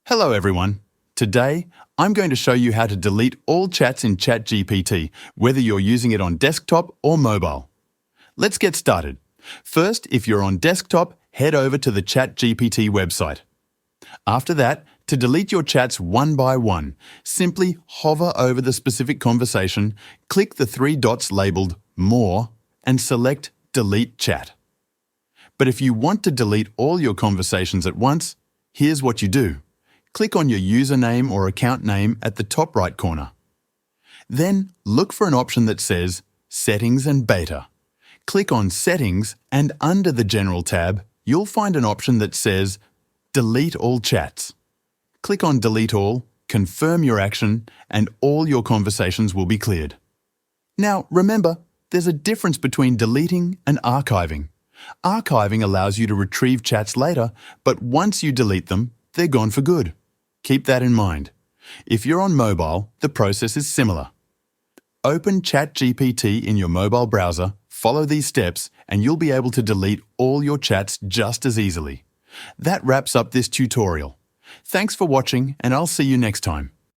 Hello everyone. Today, I'm going to show you how to delete all chats in ChatGPT, whether you're using it on desktop or mobile. Let's get started. First, if you're on desktop, head over to the ChatGPT website. After that, to delete your chats one by one, simply hover over the specific conversation, click the three dots labelled More, and select Delete Chat. But if you want to delete all your conversations at once, here's what you do. Click on your username or account name at the top right corner. Then look for an option that says Settings and Beta. Click on Settings and under the General tab, you'll find an option that says Delete All Chats. Click on Delete All, confirm your action, and all your conversations will be cleared. Now remember, there's a difference between deleting and archiving. Archiving allows you to retrieve chats later, but once you delete them, they're gone for good. Keep that in mind. If you're on mobile, the process is similar. Open ChatGPT in your mobile browser, follow these steps, and you'll be able to delete all your chats just as easily. That wraps up this tutorial. Thanks for watching, and I'll see you next time.